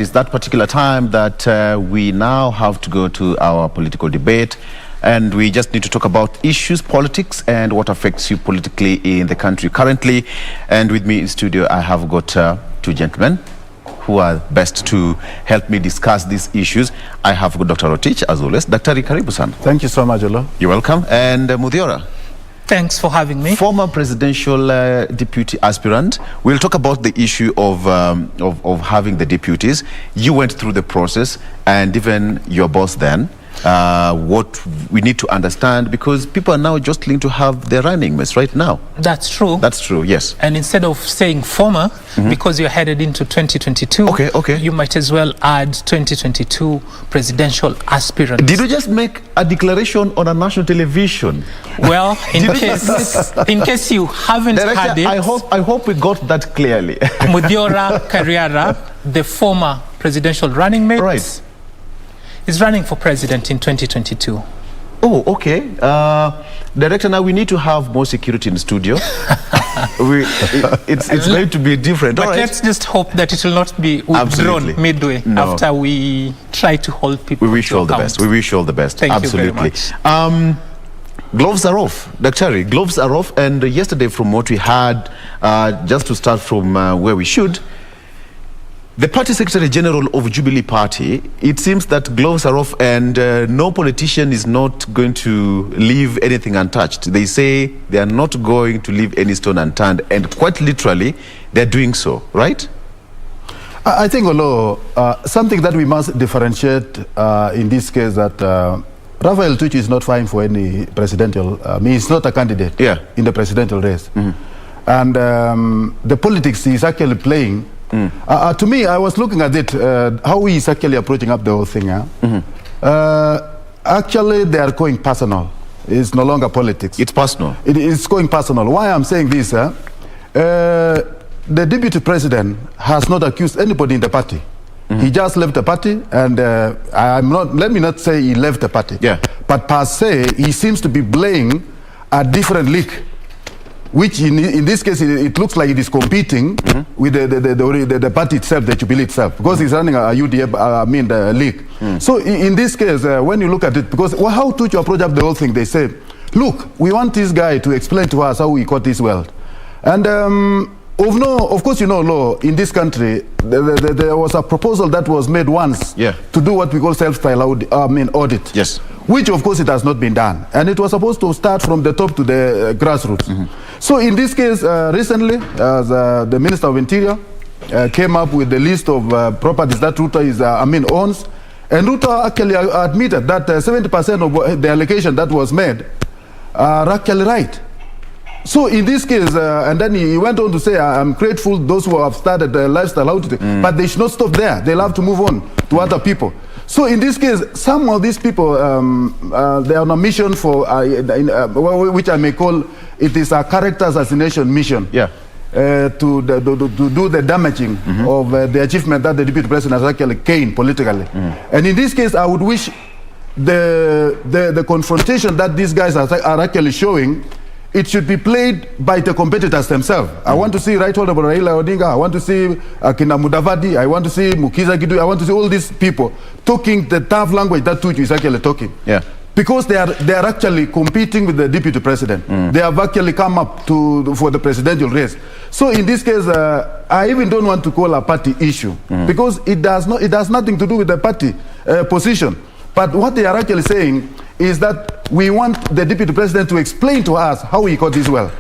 And it's that particular time that we now have to go to our political debate. And we just need to talk about issues, politics, and what affects you politically in the country currently. And with me in studio, I have got two gentlemen who are best to help me discuss these issues. I have got Dr. Rotich, as always. Dr. Karibu-san. Thank you so much, Oloo. You're welcome. And Muthiora. Thanks for having me. Former presidential deputy aspirant. We'll talk about the issue of having the deputies. You went through the process, and even your boss then. What we need to understand, because people are now jostling to have their running mates right now. That's true. That's true, yes. And instead of saying former, because you're headed into 2022, okay. you might as well add 2022 presidential aspirant. Did you just make a declaration on a national television? Well, in case you haven't had it, I hope we got that clearly. Muthiora Kariara, the former presidential running mate, right, is running for president in 2022. Oh, okay. Director, now we need to have more security in the studio. It's going to be different. But let's just hope that it will not be withdrawn midway after we try to hold people. We wish you all the best. We wish you all the best. Thank you very much. Gloves are off, Dr. Gloves are off. And yesterday, from what we had, just to start from where we should, the Party Secretary General of Jubilee Party, it seems that gloves are off and no politician is not going to leave anything untouched. They say they are not going to leave any stone unturned, and quite literally, they're doing so, right? I think, Oloo, something that we must differentiate in this case, that Raphael Tuju is not vying for any presidential, he's not a candidate in the presidential race. And the politics he's actually playing, to me, I was looking at it, how he is actually approaching up the whole thing. Actually, they are going personal. It's no longer politics. It's personal. It's going personal. Why I'm saying this, the deputy president has not accused anybody in the party. He just left the party, and let me not say he left the party. But per se, he seems to be blaming a different league, which in this case, it looks like it is competing with the party itself, the Jubilee itself, because he's running a UDF, the league. So in this case, when you look at it, because how Tuju approach up the whole thing, they say, look, we want this guy to explain to us how we got this wealth. And of course, you know, Law, in this country, there was a proposal that was made once to do what we call self-style audit. Yes. Which, of course, it has not been done. And it was supposed to start from the top to the grassroots. So in this case, recently, the Minister of Interior came up with the list of properties that Ruto owns. And Ruto actually admitted that 70% of the allocation that was made are actually right. So in this case, and then he went on to say, I'm grateful those who have started the lifestyle audit, but they should not stop there. They'll have to move on to other people. So in this case, some of these people, they are on a mission for, which I may call, it is a character assassination mission. To do the damaging of the achievement that the deputy president has actually gained politically. And in this case, I would wish the confrontation that these guys are actually showing, it should be played by the competitors themselves. I want to see Right Honorable Raila Odinga, I want to see Kina Mudavadi, I want to see Mukiza Gidu, I want to see all these people talking the tough language that Tuju is actually talking. Because they are actually competing with the deputy president. They have actually come up for the presidential race. So in this case, I even don't want to call a party issue, because it has nothing to do with the party position. But what they are actually saying is that we want the deputy president to explain to us how he got this well.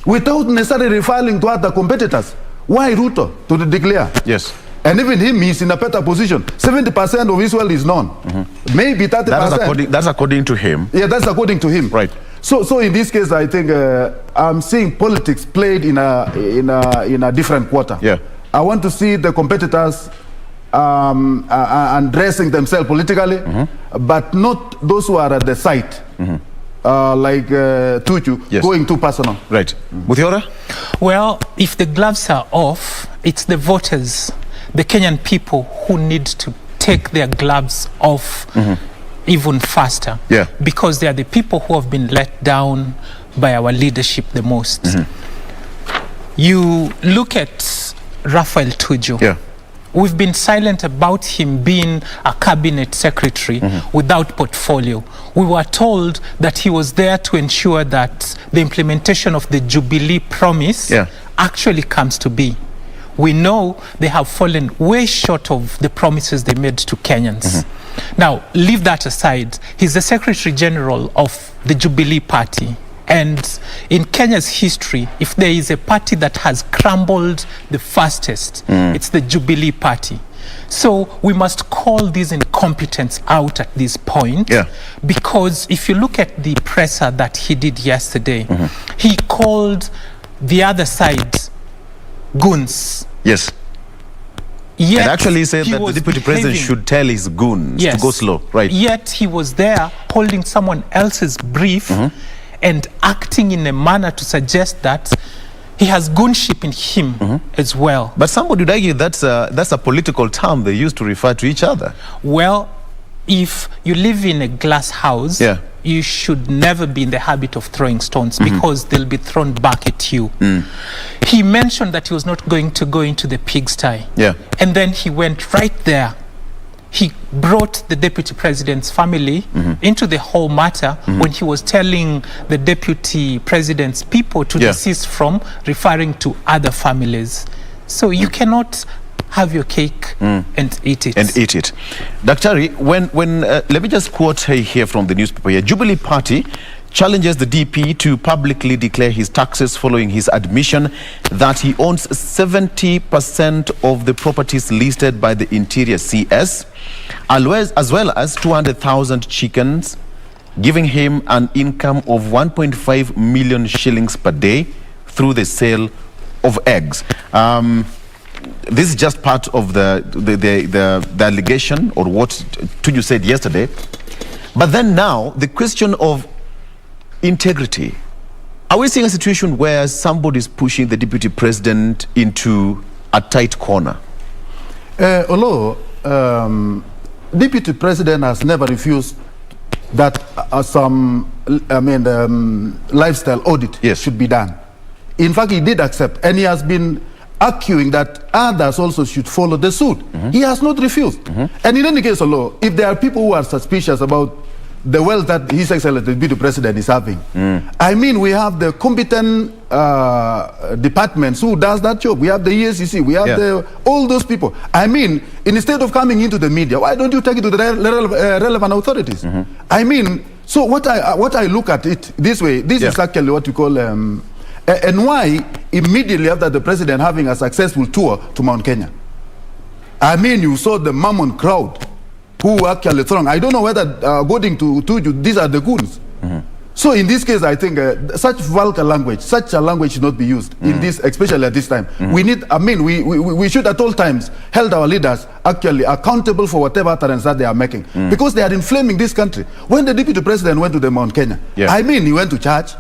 Without necessarily refiling to other competitors. Why Ruto to declare? Yes. And even him, he's in a better position. 70% of his wealth is known. Maybe 30%. That's according to him. Yeah, that's according to him. Right. So in this case, I think I'm seeing politics played in a different quarter. I want to see the competitors undressing themselves politically, but not those who are at the site, like Tuju, going too personal. Right. Muthiora? Well, if the gloves are off, it's the voters, the Kenyan people, who need to take their gloves off even faster. Because they are the people who have been let down by our leadership the most. You look at Raphael Tuju. We've been silent about him being a cabinet secretary without portfolio. We were told that he was there to ensure that the implementation of the Jubilee promise actually comes to be. We know they have fallen way short of the promises they made to Kenyans. Now, leave that aside. He's the Secretary General of the Jubilee Party. And in Kenya's history, if there is a party that has crumbled the fastest, it's the Jubilee Party. So we must call this incompetence out at this point. Because if you look at the presser that he did yesterday, he called the other side goons. Yes. Yet and actually said that the deputy president should tell his goons to go slow. Right. Yet he was there holding someone else's brief and acting in a manner to suggest that he has goonship in him as well. But somebody would argue that's a political term they use to refer to each other. Well, if you live in a glass house, you should never be in the habit of throwing stones because they'll be thrown back at you. He mentioned that he was not going to go into the pigsty. And then he went right there. He brought the deputy president's family into the whole matter when he was telling the deputy president's people to desist from referring to other families. So you cannot have your cake and eat it. Daktari, when let me just quote here from the newspaper here. Jubilee Party challenges the DP to publicly declare his taxes following his admission that he owns 70% of the properties listed by the Interior CS, as well as 200,000 chickens, giving him an income of 1.5 million shillings per day through the sale of eggs. This is just part of the allegation, or what Tuju said yesterday. But then now, the question of integrity. Are we seeing a situation where somebody is pushing the deputy president into a tight corner? Oloo, deputy president has never refused that some lifestyle audit should be done. In fact, he did accept, and he has been arguing that others also should follow the suit. He has not refused. And in any case, Oloo, if there are people who are suspicious about the wealth that His Excellency the deputy president is having, I mean, we have the competent departments who does that job. We have the EACC, we have all those people. I mean, instead of coming into the media, why don't you take it to the relevant authorities? I mean, so what I look at it this way, this is actually what you call and why immediately after the president having a successful tour to Mount Kenya, I mean, you saw the Mammon crowd who actually throng. I don't know whether, according to Tuju, these are the goons. So in this case, I think such vulgar language, such a language should not be used in this, especially at this time. We need, I mean, we should at all times hold our leaders actually accountable for whatever utterance that they are making, because they are inflaming this country. When the deputy president went to the Mount Kenya, I mean, he went to church.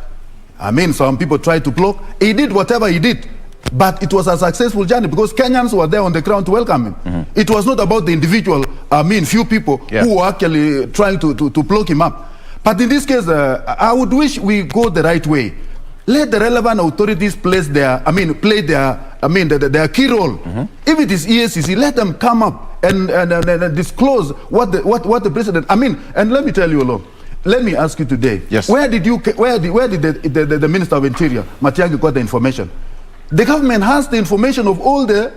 I mean, some people tried to block. He did whatever he did. But it was a successful journey because Kenyans were there on the ground to welcome him. It was not about the individual, I mean, few people who were actually trying to block him up. But in this case, I would wish we go the right way. Let the relevant authorities play their key role. If it is EACC, let them come up and disclose what the president. I mean, and let me tell you, Oloo. Let me ask you today. Where did the Minister of Interior, Matiang'i, got the information? The government has the information of all the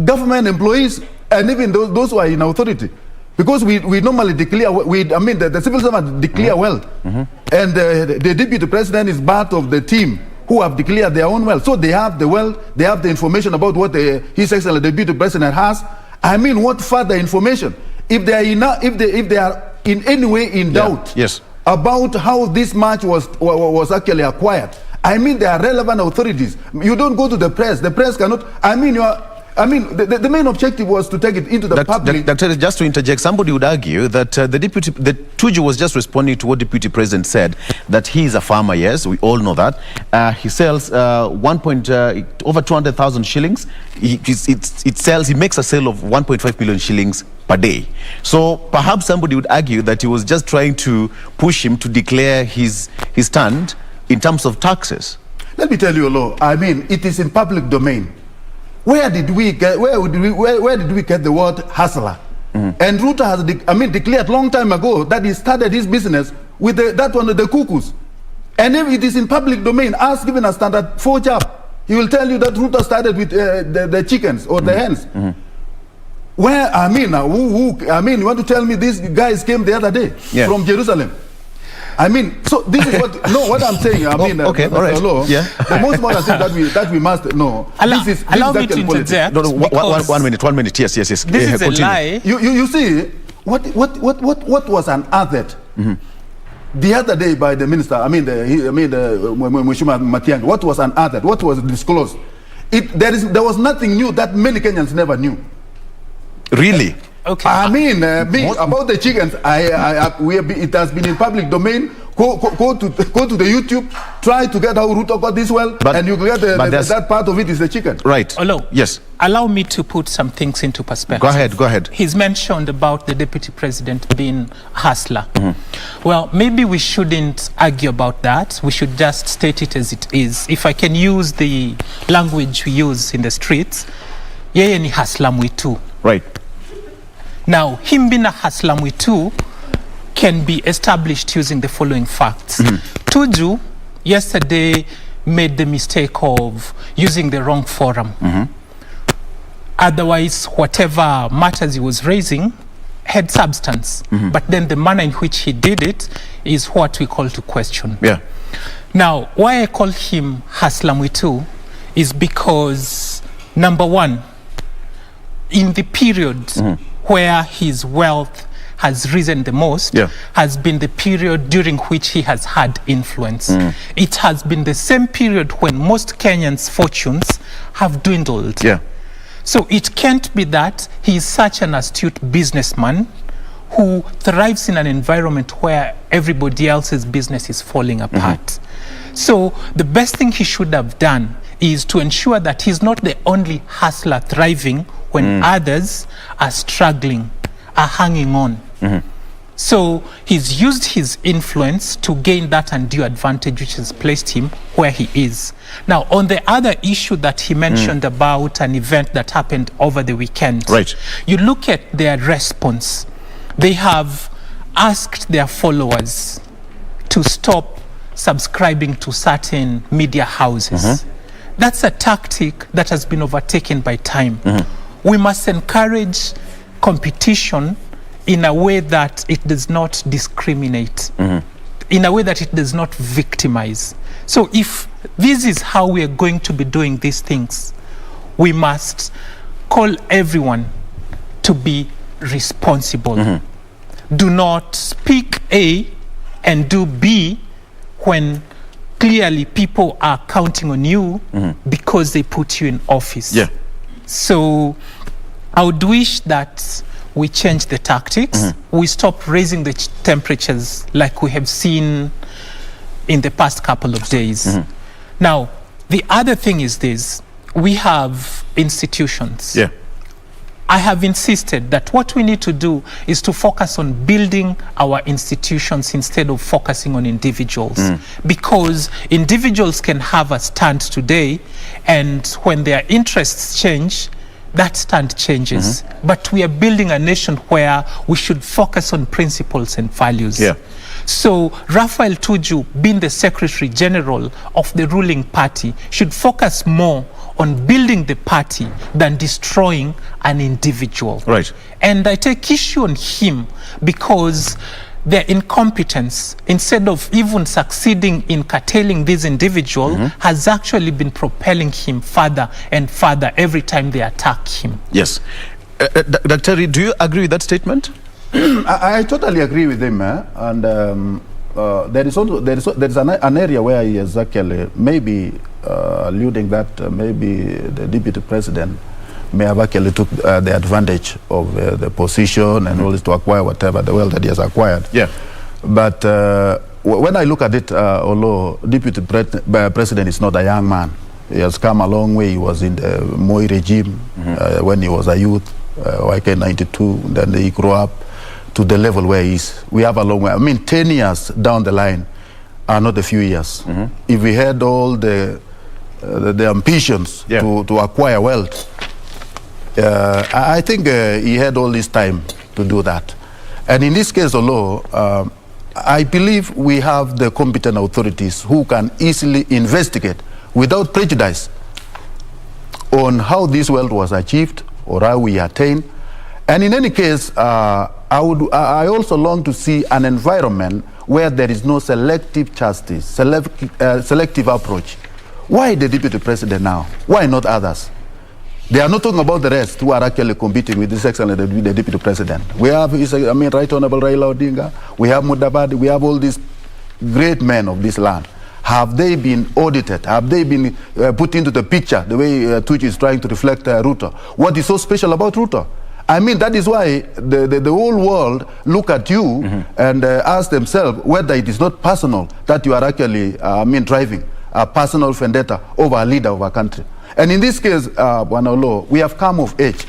government employees and even those who are in authority, because we normally declare. The civil servants declare wealth, and the deputy president is part of the team who have declared their own wealth. So they have the wealth, they have the information about what His Excellency the deputy president has. I mean, what further information? If they are in any way in doubt about how this match was actually acquired, I mean, there are relevant authorities. You don't go to the press. The press cannot. I mean, the main objective was to take it into the public. Doctor, just to interject, somebody would argue that the Tuju was just responding to what Deputy President said, that he is a farmer. Yes, we all know that. He sells over 200,000 shillings. He makes a sale of 1.5 million shillings per day. So perhaps somebody would argue that he was just trying to push him to declare his stand in terms of taxes. Let me tell you, Oloo, I mean, it is in public domain where did we get the word hustler? And Ruto has declared long time ago that he started his business with the cuckoos. And if it is in public domain, ask even a standard 4 job, he will tell you that Ruto started with the chickens or the hens. Where, you want to tell me these guys came the other day from Jerusalem? So this is what I'm saying. Okay, all right. Oloo, the most important thing that we must know. Allow me to interject. No, 1 minute. Yes. This is a lie. You see, what was unearthed the other day by the minister? Mheshimiwa Matiang'i. What was unearthed? What was disclosed? There was nothing new that many Kenyans never knew. Really? Okay. About the chickens, it has been in public domain. Go to the YouTube, try to get how Ruto got this well, and you get that part of it is the chicken. Right. Oloo, yes. Allow me to put some things into perspective. Go ahead. He's mentioned about the deputy president being a hustler. Well, maybe we shouldn't argue about that. We should just state it as it is. If I can use the language we use in the streets, yeye ni hustler mwitu. Right. Now, him being a hustler mwitu can be established using the following facts. Tuju yesterday made the mistake of using the wrong forum. Otherwise, whatever matters he was raising had substance. But then the manner in which he did it is what we call to question. Yeah. Now, why I call him hustler mwitu is because, number one, in the period where his wealth has risen the most has been the period during which he has had influence. It has been the same period when most Kenyans' fortunes have dwindled. So it can't be that he is such an astute businessman who thrives in an environment where everybody else's business is falling apart. So the best thing he should have done is to ensure that he's not the only hustler thriving when others are struggling, are hanging on. So he's used his influence to gain that undue advantage which has placed him where he is. Now, on the other issue that he mentioned about an event that happened over the weekend, you look at their response. They have asked their followers to stop subscribing to certain media houses. That's a tactic that has been overtaken by time. We must encourage competition in a way that it does not discriminate, in a way that it does not victimize. So if this is how we are going to be doing these things, we must call everyone to be responsible. Do not speak A and do B when clearly people are counting on you because they put you in office. So I would wish that we change the tactics. We stop raising the temperatures like we have seen in the past couple of days. Now, the other thing is this. We have institutions. I have insisted that what we need to do is to focus on building our institutions instead of focusing on individuals. Because individuals can have a stand today, and when their interests change, that stand changes. But we are building a nation where we should focus on principles and values. So Raphael Tuju, being the Secretary General of the ruling party, should focus more on building the party than destroying an individual. And I take issue on him because their incompetence, instead of even succeeding in curtailing this individual, has actually been propelling him further and further every time they attack him. Yes. Dr. do you agree with that statement? I totally agree with him, and there is an area where he is actually maybe alluding that maybe the deputy president may have actually took the advantage of the position and all this to acquire whatever the wealth that he has acquired. But when I look at it, although deputy president is not a young man, he has come a long way. He was in the Moi regime when he was a youth, YK 92, then he grew up to the level where he is. We have a long way. I mean, 10 years down the line are not a few years. If we had all the ambitions to acquire wealth, I think he had all this time to do that. And in this case, Oloo, I believe we have the competent authorities who can easily investigate without prejudice on how this wealth was achieved or how we attained. And in any case, I also long to see an environment where there is no selective justice, selective approach. Why the deputy president now? Why not others? They are not talking about the rest who are actually competing with this excellent the deputy president. We have, Right Honorable Raila Odinga, we have Mudavadi, we have all these great men of this land. Have they been audited? Have they been put into the picture the way Tucci is trying to reflect Ruto? What is so special about Ruto? I mean, that is why the whole world look at you and ask themselves whether it is not personal that you are actually, driving a personal vendetta over a leader of a country. And in this case, Oloo, we have come of age.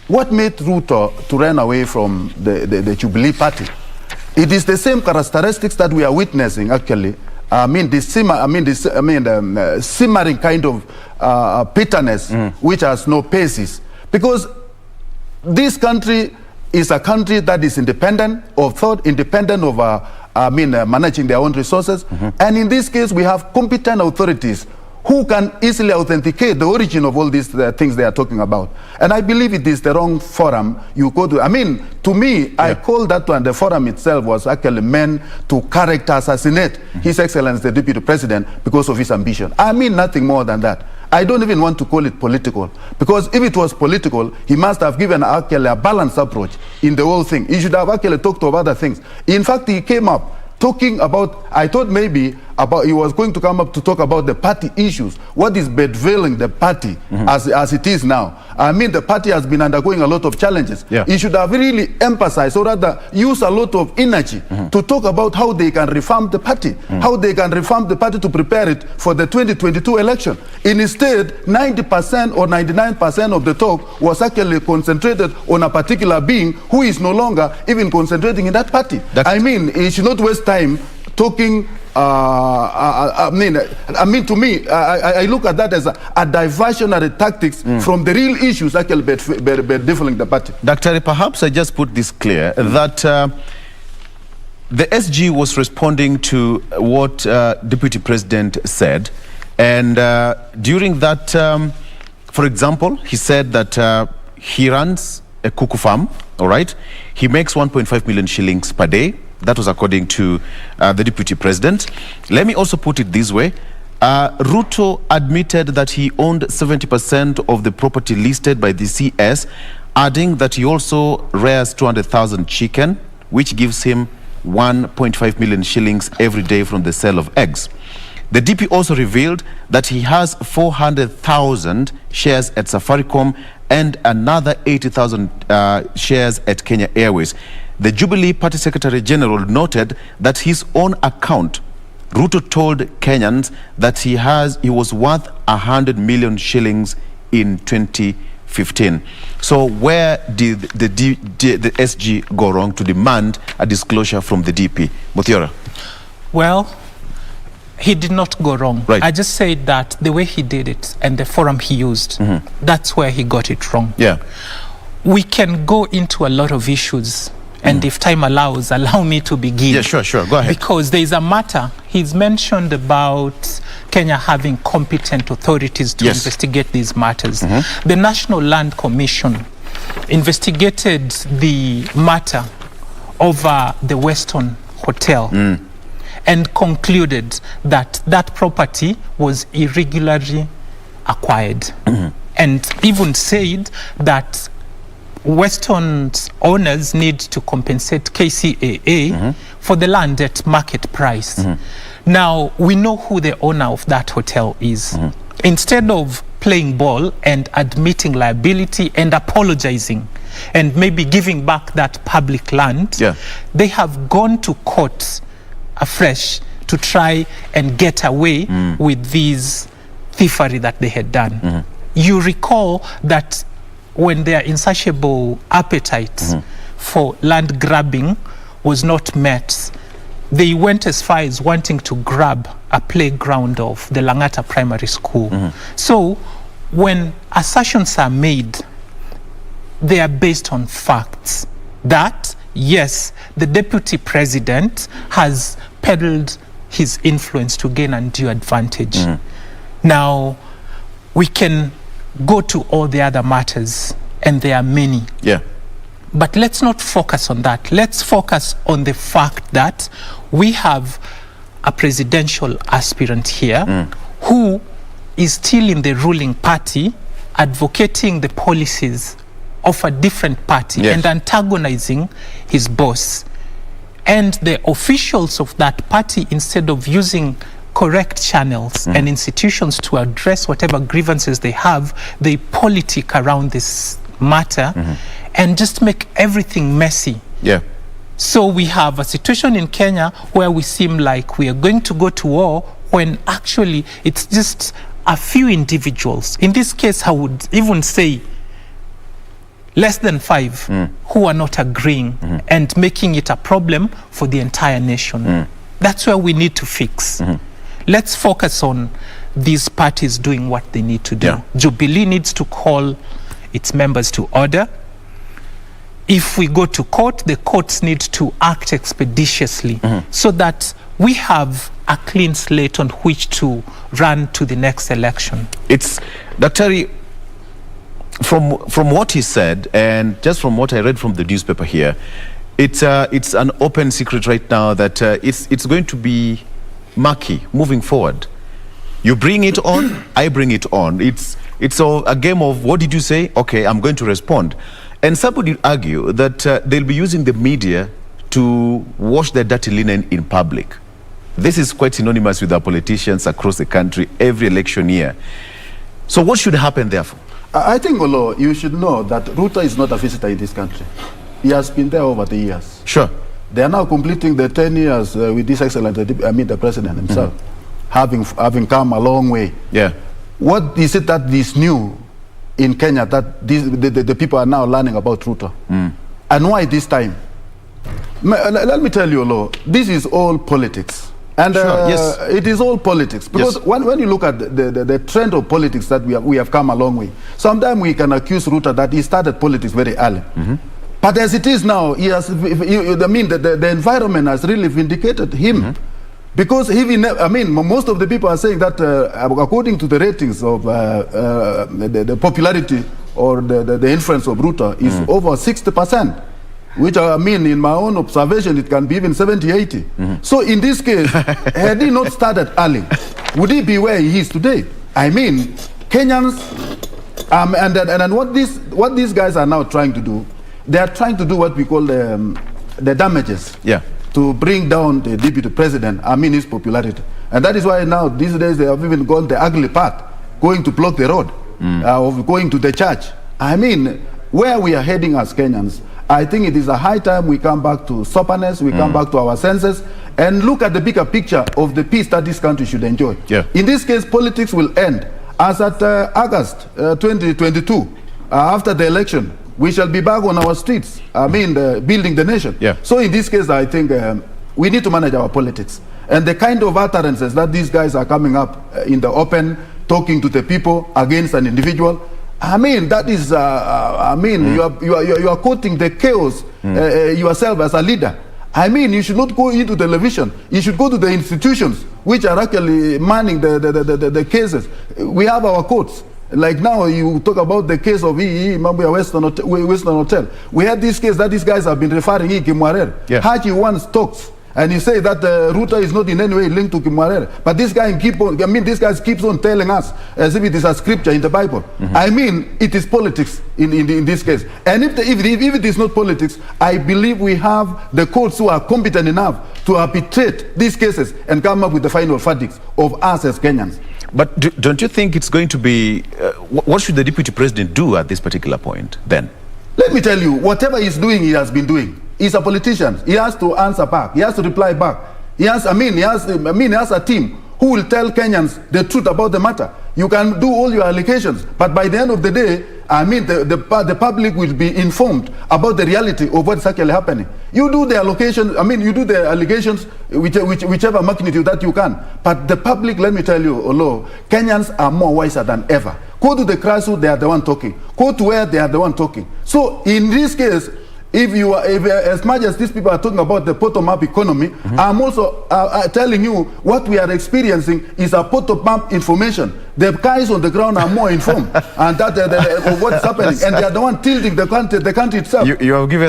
What made Ruto to run away from the Jubilee Party? It is the same characteristics that we are witnessing, actually. Simmering kind of bitterness, which has no basis. Because this country is a country that is independent of thought, independent of managing their own resources. And in this case, we have competent authorities who can easily authenticate the origin of all these things they are talking about. And I believe it is the wrong forum you go to. To me, I call that one, the forum itself was actually meant to character assassinate His Excellency the Deputy President because of his ambition. Nothing more than that. I don't even want to call it political, because if it was political, he must have given actually a balanced approach in the whole thing. He should have actually talked about other things. In fact, he came up talking about, I thought maybe he was going to come up to talk about the party issues. What is bedevailing the party as it is now? The party has been undergoing a lot of challenges. He should have really emphasized, or rather use a lot of energy to talk about how they can reform the party, how they can reform the party to prepare it for the 2022 election. Instead, 90% or 99% of the talk was actually concentrated on a particular being who is no longer even concentrating in that party. He should not waste time talking. To me, I look at that as a diversionary tactics from the real issues actually bedeviling the party. Dr. Perhaps I just put this clear, that the SG was responding to what Deputy President said, and during that, for example, he said that he runs a cuckoo farm, all right? He makes 1.5 million shillings per day. That was according to the Deputy President. Let me also put it this way. Ruto admitted that he owned 70% of the property listed by the CS, adding that he also rears 200,000 chicken, which gives him 1.5 million shillings every day from the sale of eggs. The DP also revealed that he has 400,000 shares at Safaricom and another 80,000 shares at Kenya Airways. The Jubilee Party Secretary General noted that his own account, Ruto told Kenyans that he was worth 100 million shillings in 2015. So where did the SG go wrong to demand a disclosure from the DP? Muthiora. Well, he did not go wrong. Right. I just said that the way he did it and the forum he used, that's where he got it wrong. Yeah. We can go into a lot of issues. And if time allows, allow me to begin. Yeah, sure. Go ahead. Because there is a matter. He's mentioned about Kenya having competent authorities to investigate these matters. The National Land Commission investigated the matter over the Weston Hotel and concluded that that property was irregularly acquired. And even said that Weston's owners need to compensate KCAA for the land at market price. Now, we know who the owner of that hotel is. Instead of playing ball and admitting liability and apologizing and maybe giving back that public land, they have gone to court afresh to try and get away with these thievery that they had done. You recall that when their insatiable appetite for land grabbing was not met, they went as far as wanting to grab a playground of the Langata Primary School. So when assertions are made, they are based on facts. That, yes, the deputy president has peddled his influence to gain undue advantage. Now, we can go to all the other matters, and there are many. Yeah. But let's not focus on that. Let's focus on the fact that we have a presidential aspirant here who is still in the ruling party, advocating the policies of a different party and antagonizing his boss. And the officials of that party, instead of using correct channels and institutions to address whatever grievances they have, they politic around this matter and just make everything messy. Yeah. So we have a situation in Kenya where we seem like we are going to go to war when actually it's just a few individuals. In this case, I would even say less than 5 who are not agreeing and making it a problem for the entire nation. That's where we need to fix. Let's focus on these parties doing what they need to do. Yeah. Jubilee needs to call its members to order. If we go to court, the courts need to act expeditiously so that we have a clean slate on which to run to the next election. It's, Dr. From what he said, and just from what I read from the newspaper here, it's an open secret right now that it's going to be murky moving forward. You bring it on, I bring it on. It's a game of, what did you say? Okay, I'm going to respond. And somebody would argue that they'll be using the media to wash their dirty linen in public. This is quite synonymous with our politicians across the country every election year. So what should happen therefore? I think, Oloo, you should know that Ruto is not a visitor in this country. He has been there over the years. Sure. They are now completing the 10 years with this excellent, the president himself, having come a long way. Yeah. What is it that is new in Kenya that the people are now learning about Ruto? And why this time? Let me tell you, Oloo, this is all politics. And sure, yes. It is all politics. Because when you look at the trend of politics that we have come a long way, sometimes we can accuse Ruto that he started politics very early. But as it is now, he has, the environment has really vindicated him. Because most of the people are saying that according to the ratings of the popularity or the influence of Ruto is over 60%. Which in my own observation, it can be even 70, 80. So in this case, had he not started early, would he be where he is today? I mean, Kenyans, and what these guys are now trying to do, they are trying to do what we call the damages. Yeah. To bring down the deputy president, his popularity. And that is why now, these days, they have even gone the ugly path, going to block the road, of going to the church. Where we are heading as Kenyans, I think it is a high time we come back to soberness, we come back to our senses, and look at the bigger picture of the peace that this country should enjoy. Yeah. In this case, politics will end as at August 2022, after the election. We shall be back on our streets, building the nation. Yeah. So in this case, I think we need to manage our politics. And the kind of utterances that these guys are coming up in the open, talking to the people against an individual, that is, you are quoting the chaos yourself as a leader. You should not go into television. You should go to the institutions which are actually manning the cases. We have our courts. Like now, you talk about the case of Western Hotel. We had this case that these guys have been referring to Kimwarer. Yeah. Haji once talks, and he says that Ruto is not in any way linked to Kimwarer. But this guy this guy keeps on telling us as if it is a scripture in the Bible. It is politics in this case. And if it is not politics, I believe we have the courts who are competent enough to arbitrate these cases and come up with the final verdicts of us as Kenyans. But don't you think it's going to be, what should the deputy president do at this particular point then? Let me tell you, whatever he's doing, he has been doing. He's a politician. He has to answer back. He has to reply back. He has a team who will tell Kenyans the truth about the matter. You can do all your allegations, but by the end of the day, the public will be informed about the reality of what's actually happening. You do the allocation, you do the allegations, whichever magnitude that you can. But the public, let me tell you, Oloo, Kenyans are more wiser than ever. Go to the grassroots, they are the one talking. Go to where they are the one talking. So in this case, if as much as these people are talking about the bottom-up economy, I'm also telling you what we are experiencing is a bottom-up information. The guys on the ground are more informed and that of what's happening, and they are the one tilting the country itself. You have give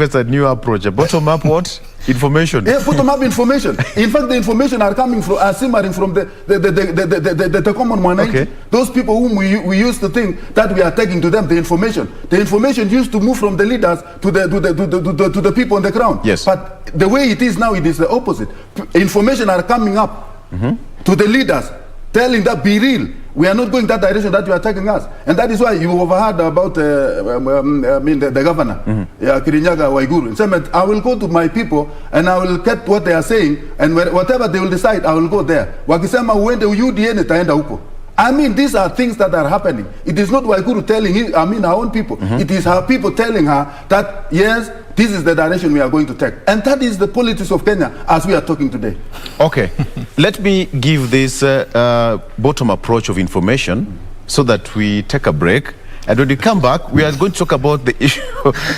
us a new approach, a bottom-up what? Information. Yeah, bottom-up information. In fact, the information are coming from, simmering from the common man. Okay. Those people whom we used to think that we are taking to them the information. The information used to move from the leaders to the people on the ground. Yes. But the way it is now, it is the opposite. Information are coming up to the leaders, telling that be real. We are not going that direction that you are taking us. And that is why you overheard about the governor, Kirinyaga Waiguru. So, I will go to my people and I will get what they are saying, and whatever they will decide, I will go there. Wakisema uende UDA nitaenda huko. I mean, these are things that are happening. It is not Waiguru telling our own people. It is her people telling her that, yes, this is the direction we are going to take. And that is the politics of Kenya as we are talking today. Okay. Let me give this bottom approach of information so that we take a break. And when we come back, we are going to talk about the issue.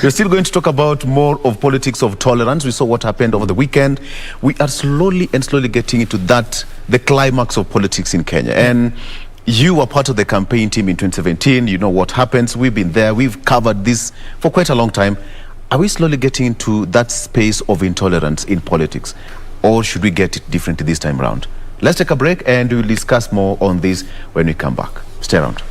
We're still going to talk about more of politics of tolerance. We saw what happened over the weekend. We are slowly getting into that, the climax of politics in Kenya. And you were part of the campaign team in 2017. You know what happens. We've been there. We've covered this for quite a long time. Are we slowly getting into that space of intolerance in politics? Or should we get it differently this time around? Let's take a break and we'll discuss more on this when we come back. Stay around.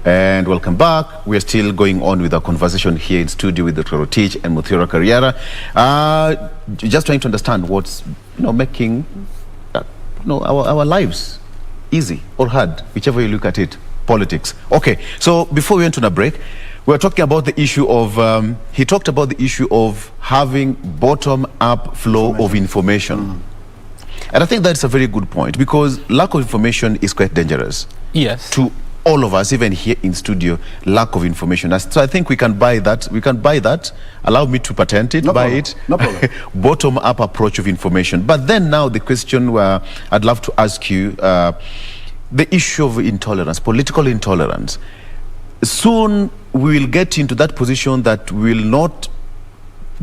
And welcome back. We are still going on with our conversation here in studio with Dr. Rotich and Muthiora Kariara. Just trying to understand what's making our lives easy or hard, whichever you look at it, politics. Okay, so before we went on a break, we were talking about the issue of, he talked about the issue of having bottom-up flow of information. And I think that's a very good point, because lack of information is quite dangerous. Yes. To all of us, even here in studio, lack of information. So I think we can buy that. We can buy that. Allow me to patent it, buy it. No problem. Bottom-up approach of information. But then now the question where I'd love to ask you, the issue of intolerance, political intolerance. Soon we will get into that position that we will not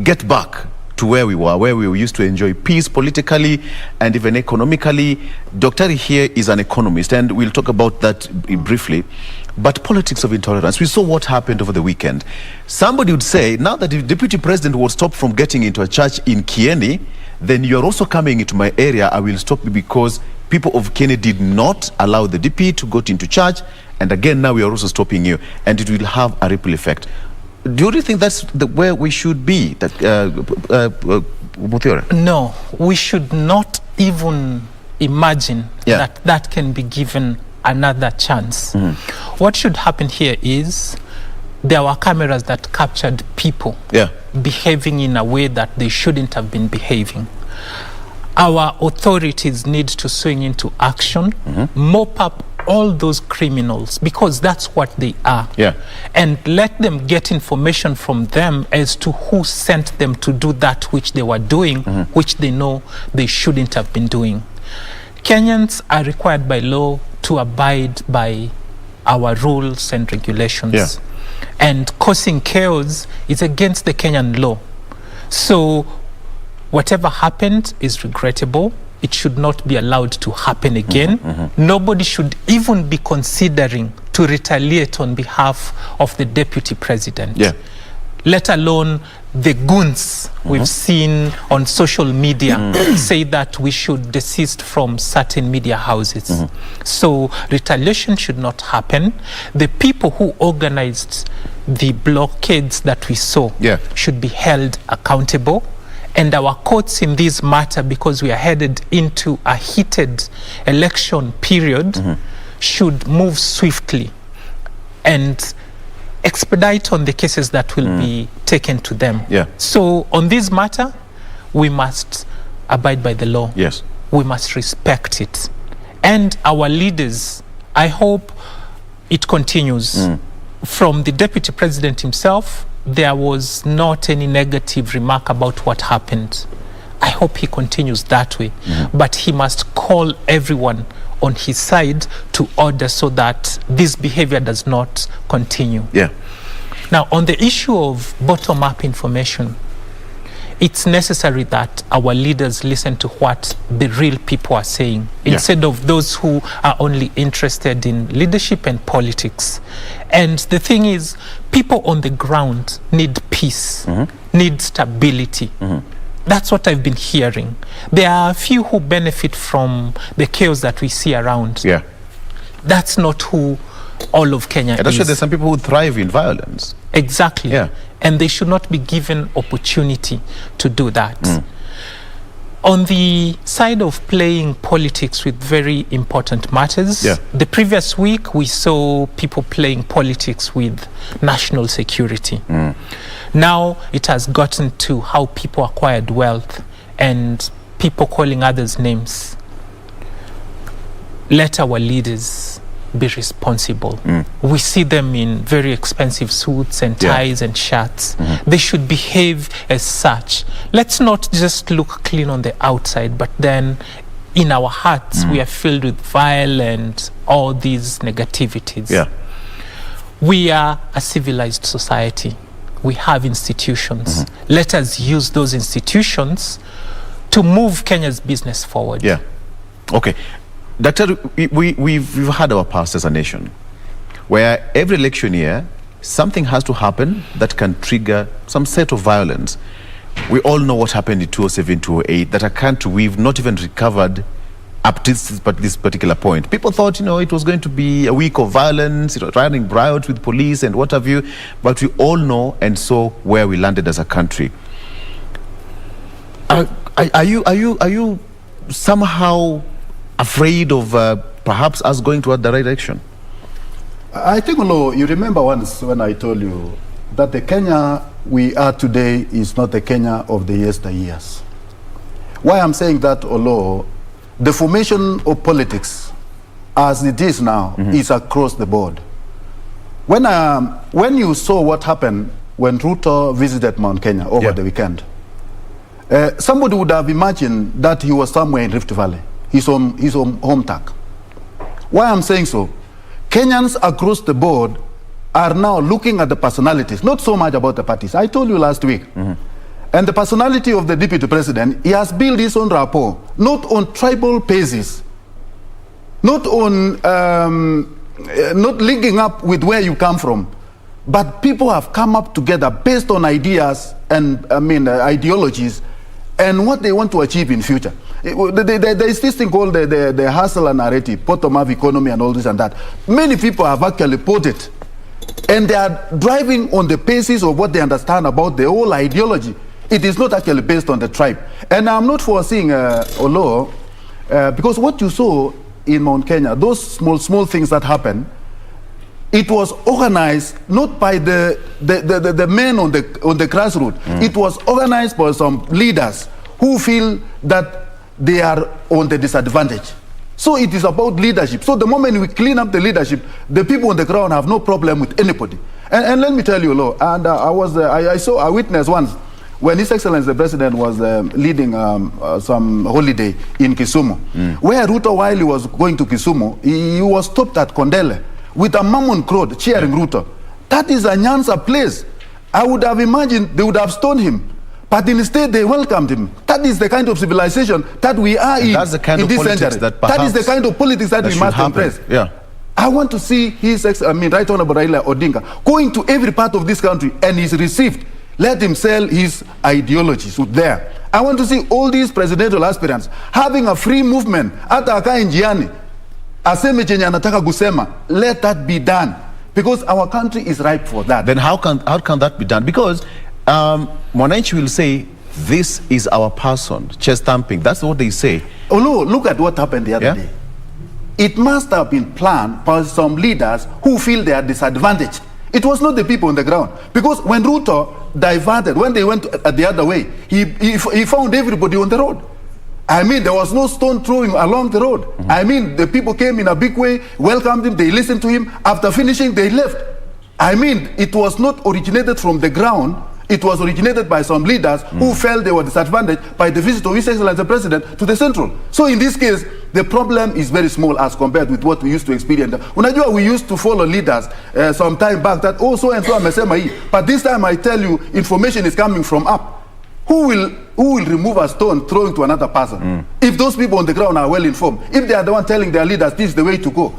get back to where we were, used to enjoy peace politically and even economically. Dr. here is an economist, and we'll talk about that briefly. But politics of intolerance, we saw what happened over the weekend. Somebody would say, now that the deputy president was stopped from getting into a church in Kieni, then you're also coming into my area, I will stop you because people of Kieni did not allow the DP to go into church. And again, now we are also stopping you, and it will have a ripple effect. Do you really think that's where we should be, Muthiora? No, we should not even imagine that can be given another chance. What should happen here is there were cameras that captured people behaving in a way that they shouldn't have been behaving. Our authorities need to swing into action, mop up all those criminals, because that's what they are. And let them get information from them as to who sent them to do that which they were doing, which they know they shouldn't have been doing. Kenyans are required by law to abide by our rules and regulations. And causing chaos is against the Kenyan law. So whatever happened is regrettable. It should not be allowed to happen again. Nobody should even be considering to retaliate on behalf of the deputy president. Let alone the goons we've seen on social media say that we should desist from certain media houses. So retaliation should not happen. The people who organized the blockades that we saw should be held accountable. And our courts in this matter, because we are headed into a heated election period, should move swiftly and expedite on the cases that will be taken to them. So on this matter, we must abide by the law. Yes. We must respect it. And our leaders, I hope it continues. From the Deputy President himself, there was not any negative remark about what happened. I hope he continues that way. But he must call everyone on his side to order so that this behavior does not continue. Now, on the issue of bottom-up information, it's necessary that our leaders listen to what the real people are saying, instead of those who are only interested in leadership and politics. And the thing is, people on the ground need peace, need stability. That's what I've been hearing. There are a few who benefit from the chaos that we see around. That's not who all of Kenya is. Actually, there's some people who thrive in violence. Exactly. And they should not be given opportunity to do that. On the side of playing politics with very important matters, the previous week we saw people playing politics with national security. Now it has gotten to how people acquired wealth and people calling others names. Let our leaders be responsible. We see them in very expensive suits and ties and shirts. They should behave as such. Let's not just look clean on the outside, but then in our hearts we are filled with vile and all these negativities. We are a civilized society. We have institutions. Let us use those institutions to move Kenya's business forward. Okay. Doctor, we've had our past as a nation, where every election year, something has to happen that can trigger some set of violence. We all know what happened in 2007, 2008, that a country we've not even recovered up to this particular point. People thought, it was going to be a week of violence, running riots with police and what have you, but we all know and saw where we landed as a country. Are you somehow afraid of perhaps us going toward the right direction? I think, Oloo, you remember once when I told you that the Kenya we are today is not the Kenya of the yesteryears. Why I'm saying that, Oloo, the formation of politics as it is now is across the board. When you saw what happened when Ruto visited Mount Kenya over the weekend, somebody would have imagined that he was somewhere in Rift Valley, his home tack. Why I'm saying so, Kenyans across the board are now looking at the personalities, not so much about the parties. I told you last week. And the personality of the deputy president, he has built his own rapport, not on tribal basis, not on not linking up with where you come from, but people have come up together based on ideas and ideologies and what they want to achieve in future. There is this thing called the hustler narrative, bottom-up economy and all this and that. Many people have actually put it, and they are driving on the basis of what they understand about the whole ideology. It is not actually based on the tribe. And I'm not foreseeing, Oloo, because what you saw in Mount Kenya, those small things that happened, it was organized not by the men on the grassroots. It was organized by some leaders who feel that they are on the disadvantage. So it is about leadership. So the moment we clean up the leadership, the people on the ground have no problem with anybody. And let me tell you, Oloo, and I witnessed once when His Excellency the President was leading some holiday in Kisumu, where Ruto, while he was going to Kisumu, he was stopped at Kondele with a mammon crowd cheering Ruto. That is a Nyanza place. I would have imagined they would have stoned him, but instead they welcomed him. That is the kind of civilization that we are in this century. That is the kind of politics that we must embrace. I want to see Right Honorable Raila Odinga going to every part of this country, and he's received Let him sell his ideologies there. I want to see all these presidential aspirants having a free movement. Hata akae njiani aseme chenye anataka kusema. Let that be done, because our country is ripe for that. Then how can that be done? Because Mwananchi will say, this is our person, chest thumping. That's what they say. Oloo, look at what happened the other day. It must have been planned by some leaders who feel they are disadvantaged. It was not the people on the ground. Because when Ruto diverted, when they went the other way, he found everybody on the road. I mean, there was no stone throwing along the road. I mean, the people came in a big way, welcomed him, they listened to him. After finishing, they left. I mean, it was not originated from the ground. It was originated by some leaders who felt they were disadvantaged by the visit of His Excellency the President to the Central. So in this case, the problem is very small as compared with what we used to experience. Unajua, we used to follow leaders some time back that, oh, so and so amesema hii. But this time I tell you, information is coming from up. Who will remove a stone throwing to another person? If those people on the ground are well informed, if they are the one telling their leaders this is the way to go.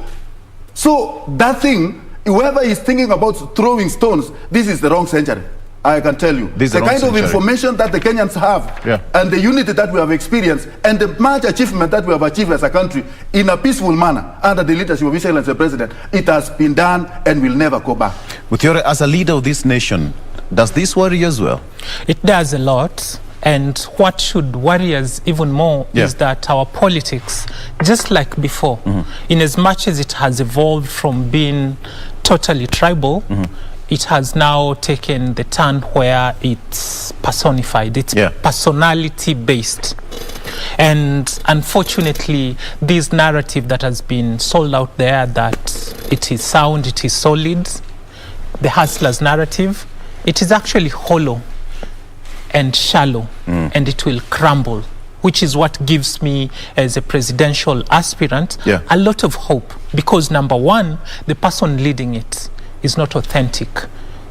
So that thing, whoever is thinking about throwing stones, this is the wrong century. I can tell you. The kind of information that the Kenyans have, and the unity that we have experienced, and the much achievement that we have achieved as a country in a peaceful manner under the leadership of His Excellency the President, it has been done and will never go back. Muthiora, as a leader of this nation, does this worry as well? It does a lot. And what should worry us even more is that our politics, just like before, in as much as it has evolved from being totally tribal, it has now taken the turn where it's personified, it's personality based. And unfortunately, this narrative that has been sold out there, that it is sound, it is solid, the hustler's narrative, it is actually hollow and shallow, and it will crumble, which is what gives me, as a presidential aspirant, a lot of hope. Because number one, the person leading it is not authentic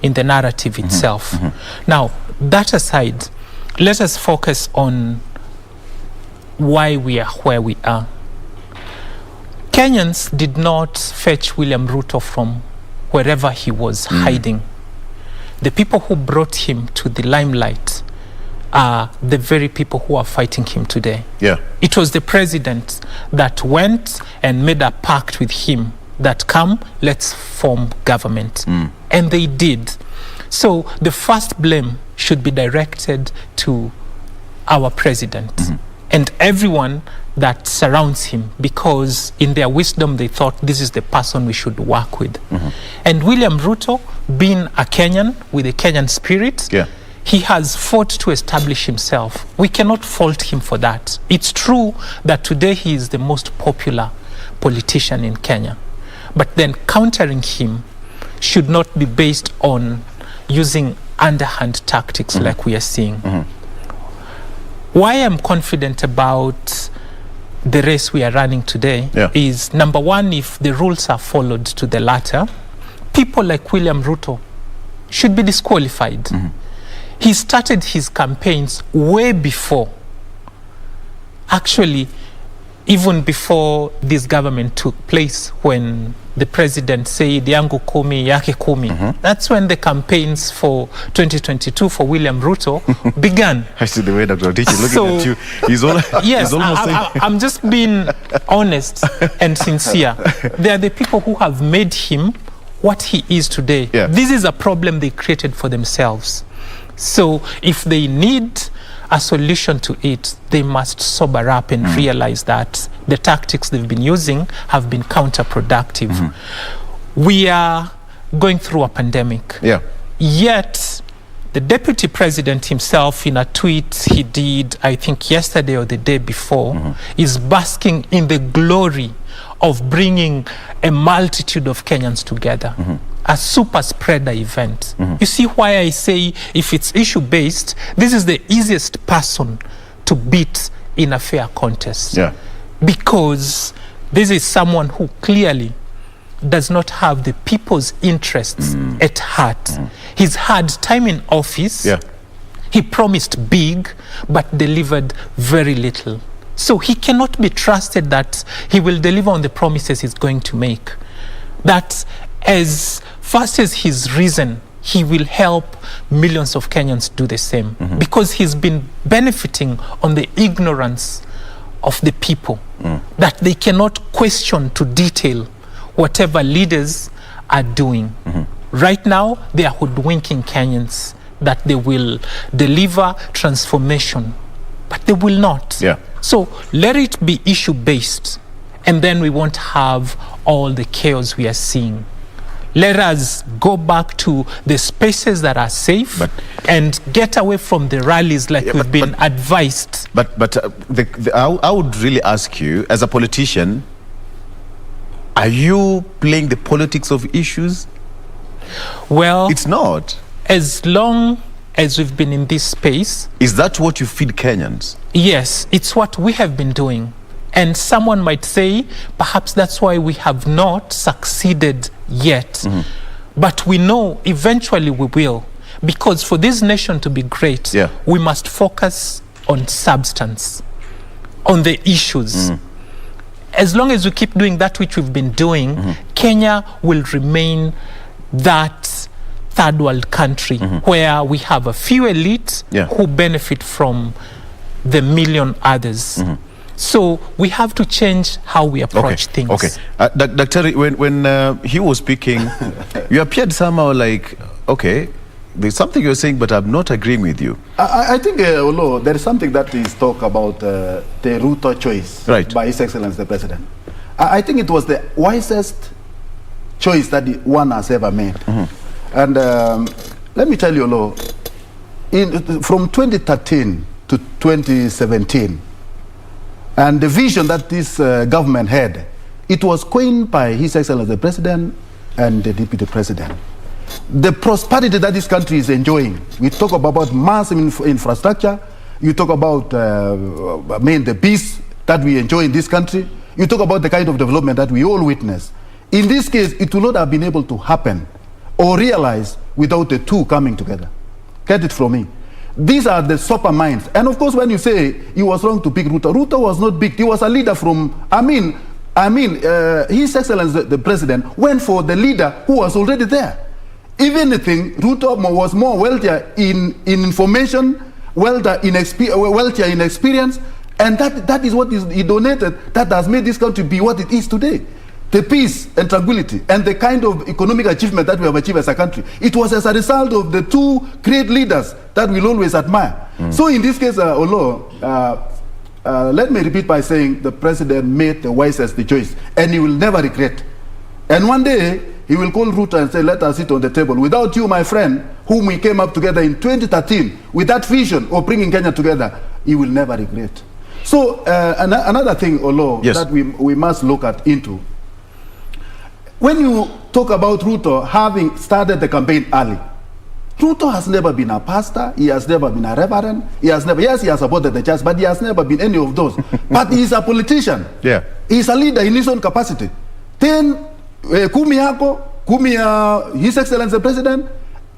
in the narrative itself. Now, that aside, let us focus on why we are where we are. Kenyans did not fetch William Ruto from wherever he was hiding. The people who brought him to the limelight are the very people who are fighting him today. It was the president that went and made a pact with him that come, let's form government. And they did. So the first blame should be directed to our president and everyone that surrounds him, because in their wisdom they thought this is the person we should work with. And William Ruto, being a Kenyan with a Kenyan spirit, he has fought to establish himself. We cannot fault him for that. It's true that today he is the most popular politician in Kenya. But then countering him should not be based on using underhand tactics like we are seeing. Why I'm confident about the race we are running today is, number one, if the rules are followed to the latter, people like William Ruto should be disqualified. He started his campaigns way before, actually, even before this government took place, when the president said yangu kumi yake kumi. That's when the campaigns for 2022 for William Ruto began. I see the way Dr. Rotich is looking at you. He's yes, I'm just being honest and sincere. They are the people who have made him what he is today. This is a problem they created for themselves. So if they need a solution to it, they must sober up and realize that the tactics they've been using have been counterproductive. We are going through a pandemic. Yet, the deputy president himself, in a tweet he did, I think yesterday or the day before, is basking in the glory of bringing a multitude of Kenyans together. A super spreader event. You see why I say, if it's issue-based, this is the easiest person to beat in a fair contest. Because this is someone who clearly does not have the people's interests at heart. He's had time in office. He promised big, but delivered very little. So he cannot be trusted that he will deliver on the promises he's going to make. That as fast as he's risen he will help millions of Kenyans do the same, because he's been benefiting on the ignorance of the people, that they cannot question to detail whatever leaders are doing. Right now, they are hoodwinking Kenyans that they will deliver transformation, but they will not. Yeah. So let it be issue-based, and then we won't have all the chaos we are seeing. Let us go back to the spaces that are safe and get away from the rallies like we've been advised. I would really ask you, as a politician, are you playing the politics of issues? Well, it's not. As long as we've been in this space. Is that what you feed Kenyans? Yes, it's what we have been doing. And someone might say, perhaps that's why we have not succeeded yet. But we know eventually we will. Because for this nation to be great, we must focus on substance, on the issues. As long as we keep doing that which we've been doing, Kenya will remain that third world country where we have a few elites who benefit from the million others. So we have to change how we approach things. Okay. Dr. When he was speaking, you appeared somehow like, okay, there's something you're saying, but I'm not agreeing with you. I think, Oloo, there is something that is talk about the Ruto choice by His Excellency the President. I think it was the wisest choice that one has ever made. And let me tell you, Oloo, from 2013 to 2017, and the vision that this government had, it was coined by His Excellency the President and the Deputy President. The prosperity that this country is enjoying, we talk about massive infrastructure, you talk about the peace that we enjoy in this country, you talk about the kind of development that we all witness. In this case, it would not have been able to happen or realize without the two coming together. Get it from me. These are the super minds. And of course, when you say he was wrong to pick Ruto, Ruto was not picked. He was a leader from, His Excellency the President went for the leader who was already there. If anything, Ruto was more wealthier in information, wealthier in experience, and that is what he donated that has made this country be what it is today. The peace and tranquility and the kind of economic achievement that we have achieved as a country, it was as a result of the two great leaders that we'll always admire. So in this case, Oloo, let me repeat by saying the President made the wisest choice, and he will never regret. And one day, he will call Ruto and say, let us sit on the table. Without you, my friend, whom we came up together in 2013, with that vision of bringing Kenya together, he will never regret. So another thing, Oloo, that we must look into, when you talk about Ruto having started the campaign early, Ruto has never been a pastor, he has never been a reverend, he has never, yes, he has supported the church, but he has never been any of those. But he is a politician. He is a leader in his own capacity. Then, kumi yako, kumi ya His Excellency the President,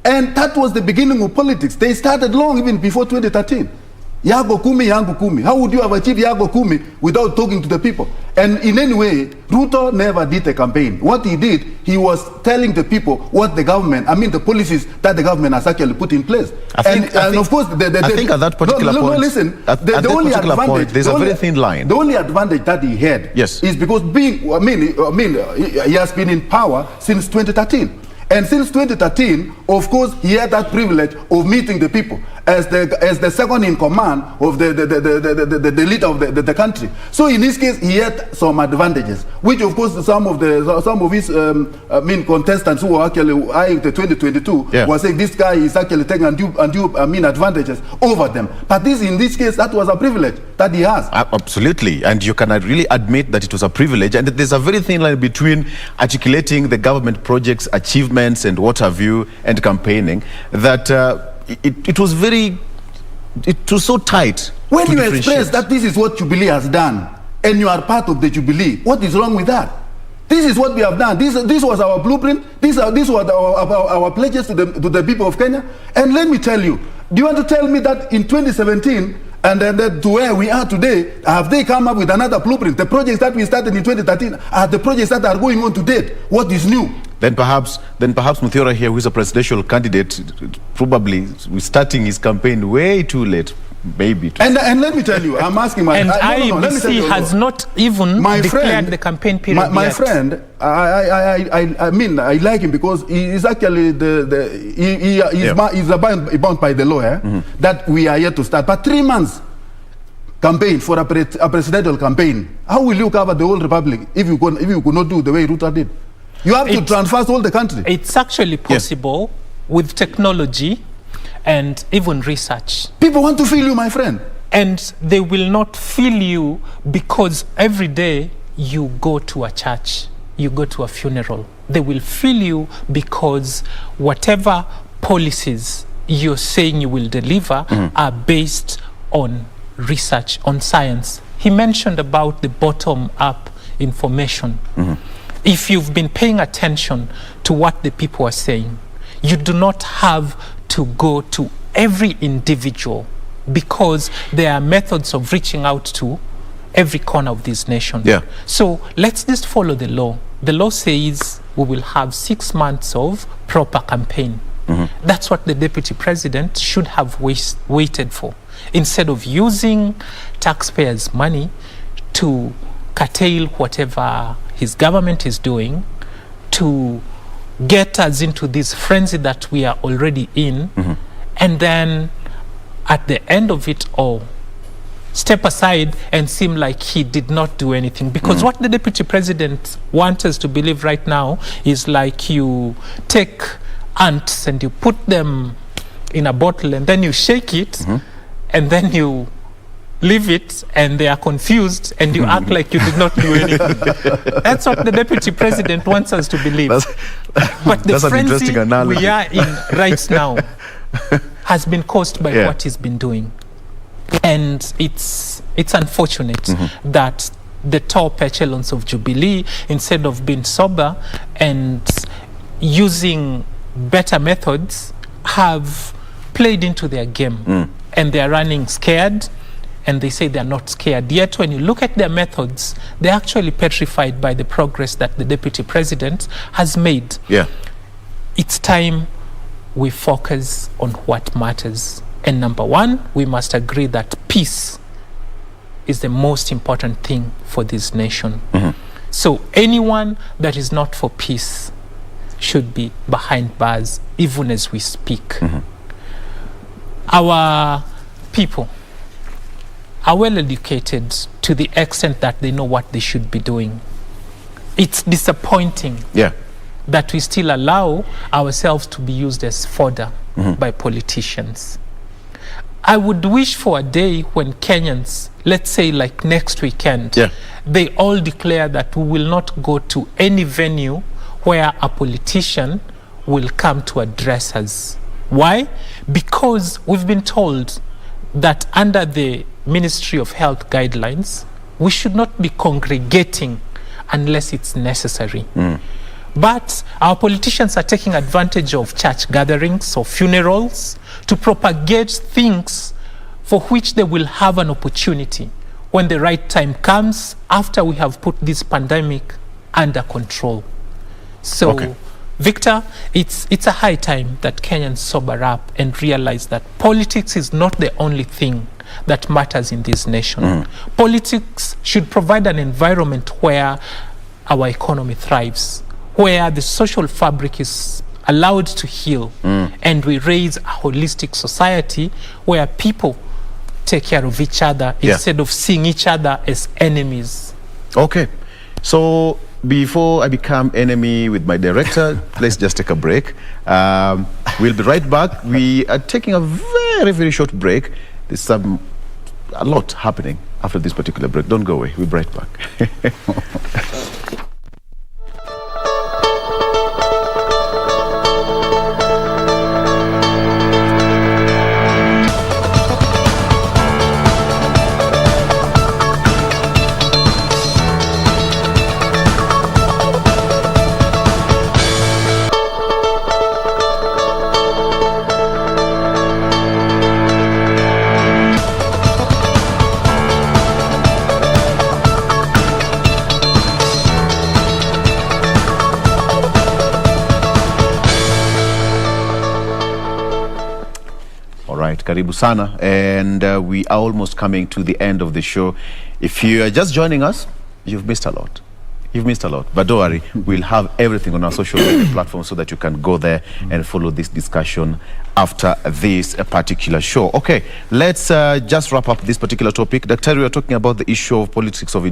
and that was the beginning of politics. They started long even before 2013. Yago kumi, yangu kumi. How would you have achieved yago kumi without talking to the people? And in any way, Ruto never did a campaign. What he did, he was telling the people what the government, the policies that the government has actually put in place. I think of course, I think at that particular point, listen, the only advantage, there's a very thin line. The only advantage that he had is because he has been in power since 2013. And since 2013, of course, he had that privilege of meeting the people as the second in command of the leader of the country. So in this case, he had some advantages, which of course some of his contestants who were actually eyeing the 2022 were saying this guy is actually taking undue advantages over them. But in this case, that was a privilege that he has. Absolutely, and you can really admit that it was a privilege. And there's a very thin line between articulating the government projects, achievements, and what have you, and campaigning, that it was so tight. When you express that this is what Jubilee has done, and you are part of the Jubilee, what is wrong with that? This is what we have done. This was our blueprint. These were our pledges to the people of Kenya. And let me tell you, do you want to tell me that in 2017, and then to where we are today, have they come up with another blueprint? The projects that we started in 2013 are the projects that are going on to date. What is new? Then perhaps Muthiora here, who is a presidential candidate, probably starting his campaign way too late, maybe. And let me tell you, I'm asking my... And IEBC has not even declared the campaign period yet. My friend, I mean, I like him because he is actually he's bound by the law that we are yet to start. But 3 months campaign for a presidential campaign, how will you cover the whole republic if you could not do the way Ruto did? You have to transfer all the country. It's actually possible with technology and even research. People want to feel you, my friend. And they will not feel you because every day you go to a church, you go to a funeral. They will feel you because whatever policies you're saying you will deliver are based on research, on science. He mentioned about the bottom-up information. If you've been paying attention to what the people are saying, you do not have to go to every individual because there are methods of reaching out to every corner of this nation. So let's just follow the law. The law says we will have 6 months of proper campaign. That's what the deputy president should have waited for, instead of using taxpayers' money to curtail whatever his government is doing to get us into this frenzy that we are already in, and then at the end of it all, step aside and seem like he did not do anything. Because what the deputy president wants us to believe right now is like you take ants and you put them in a bottle and then you shake it and then you leave it and they are confused and you act like you did not do anything. That's what the deputy president wants us to believe. But the frenzy we are in right now has been caused by what he's been doing. And it's unfortunate that the top echelons of Jubilee, instead of being sober and using better methods, have played into their game. And they are running scared, and they say they're not scared. Yet when you look at their methods, they're actually petrified by the progress that the deputy president has made. It's time we focus on what matters. And number one, we must agree that peace is the most important thing for this nation. So anyone that is not for peace should be behind bars, even as we speak. Our people are well educated to the extent that they know what they should be doing. It's disappointing that we still allow ourselves to be used as fodder by politicians. I would wish for a day when Kenyans, let's say like next weekend, they all declare that we will not go to any venue where a politician will come to address us. Why? Because we've been told that under the Ministry of Health guidelines, we should not be congregating unless it's necessary. But our politicians are taking advantage of church gatherings or funerals to propagate things for which they will have an opportunity when the right time comes, after we have put this pandemic under control. So, Victor, it's a high time that Kenyans sober up and realize that politics is not the only thing that matters in this nation. Politics should provide an environment where our economy thrives, where the social fabric is allowed to heal, and we raise a holistic society where people take care of each other instead of seeing each other as enemies. So before I become enemy with my director, let's just take a break. We'll be right back. We are taking a very, very short break. There's a lot happening after this particular break. Don't go away. We'll be right back. karibu sana, and we are almost coming to the end of the show. If you are just joining us, you've missed a lot. You've missed a lot, but don't worry, we'll have everything on our social media platform so that you can go there and follow this discussion after this particular show. Okay, let's just wrap up this particular topic. Dr. We are talking about the issue of politics of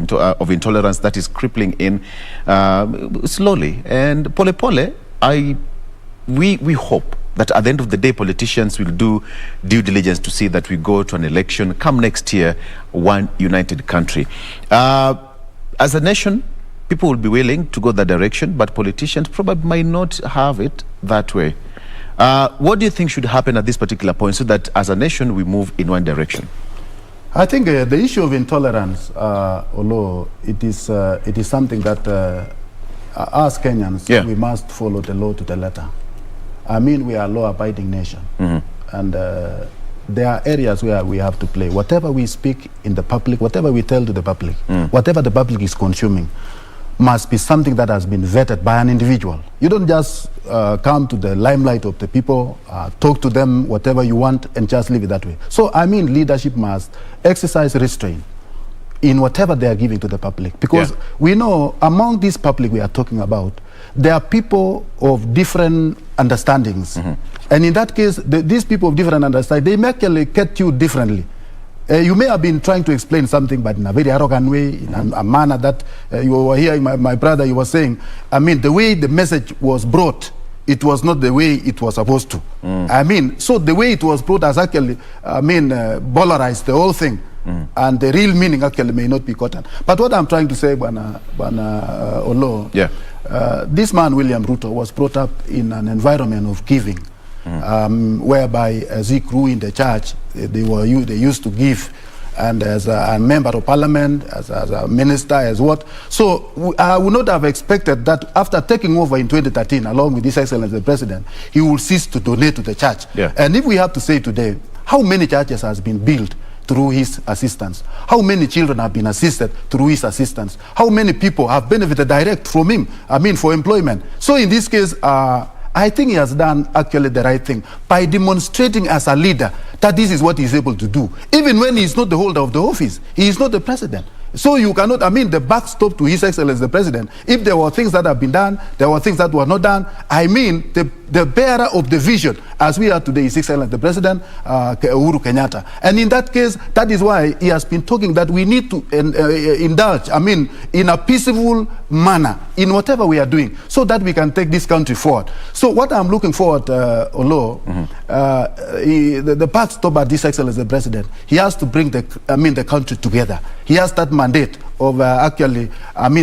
intolerance that is crippling in slowly. And pole pole, we hope that at the end of the day, politicians will do due diligence to see that we go to an election, come next year, one united country. As a nation, people will be willing to go that direction, but politicians probably might not have it that way. What do you think should happen at this particular point so that as a nation we move in one direction? I think the issue of intolerance, Oloo, it is something that us Kenyans, we must follow the law to the letter. I mean, we are a law-abiding nation, and there are areas where we have to play. Whatever we speak in the public, whatever we tell to the public, whatever the public is consuming, must be something that has been vetted by an individual. You don't just come to the limelight of the people, talk to them whatever you want, and just leave it that way. So, I mean, leadership must exercise restraint in whatever they are giving to the public. Because we know among this public we are talking about, there are people of different understandings. And in that case, these people of different understandings, they may actually get you differently. You may have been trying to explain something, but in a very arrogant way, in a manner that you were hearing my brother, you were saying, I mean, the way the message was brought, it was not the way it was supposed to. I mean, so the way it was brought has actually, polarized the whole thing. And the real meaning actually may not be gotten. But what I'm trying to say, Bwana Oloo, this man, William Ruto, was brought up in an environment of giving. Whereby as he grew in the church, they used to give, and as a member of parliament, as a minister, as what. So I would not have expected that after taking over in 2013, along with His Excellency the President, he will cease to donate to the church. And if we have to say today, how many churches has been built through his assistance? How many children have been assisted through his assistance? How many people have benefited direct from him, for employment? So in this case, I think he has done actually the right thing by demonstrating as a leader that this is what he is able to do. Even when he is not the holder of the office, he is not the president. So you cannot, the backstop to His Excellency the President, if there were things that have been done, there were things that were not done, the bearer of the vision, as we are today, His Excellency the President, Uhuru Kenyatta. And in that case, that is why he has been talking that we need to indulge, in a peaceful manner, in whatever we are doing, so that we can take this country forward. So what I'm looking forward, Oloo, the backstop at His Excellency the President, he has to bring the country together. He has that mandate of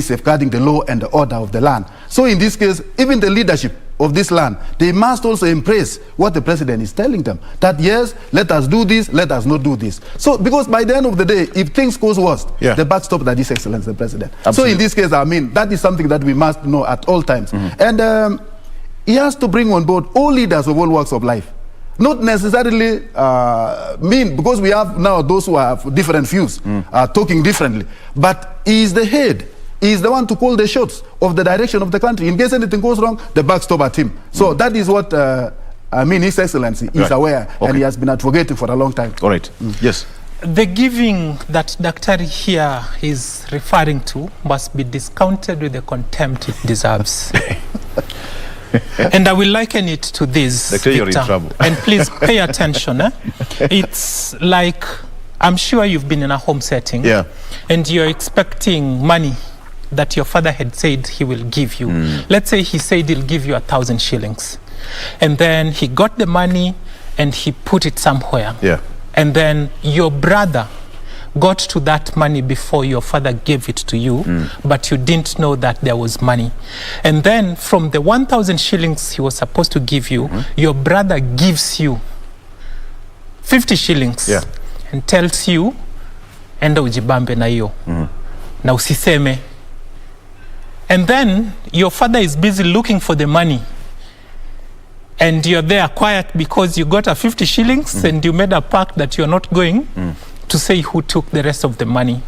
safeguarding the law and the order of the land. So in this case, even the leadership of this land, they must also embrace what the president is telling them, that yes, let us do this, let us not do this. So because by the end of the day, if things goes worse, the backstop that His Excellency the President. Absolutely. So in this case, that is something that we must know at all times. And he has to bring on board all leaders of all walks of life. Not necessarily because we have now those who have different views, talking differently, but he is the head. He is the one to call the shots of the direction of the country. In case anything goes wrong, the backstop at him. So that is what His Excellency is aware, and he has been advocating for a long time. All right. Yes. The giving that Dr. here is referring to must be discounted with the contempt it deserves. And I will liken it to this, Victor, you're in trouble. And please pay attention. It's like, I'm sure you've been in a home setting, and you're expecting money that your father had said he will give you. Let's say he said he'll give you 1,000 shillings. And then he got the money and he put it somewhere. And then your brother got to that money before your father gave it to you, but you didn't know that there was money. And then from the 1,000 shillings he was supposed to give you, your brother gives you 50 shillings and tells you, enda ujibambe na hiyo, na usiseme. And then your father is busy looking for the money. And you're there quiet because you got a 50 shillings and you made a pact that you're not going to say who took the rest of the money.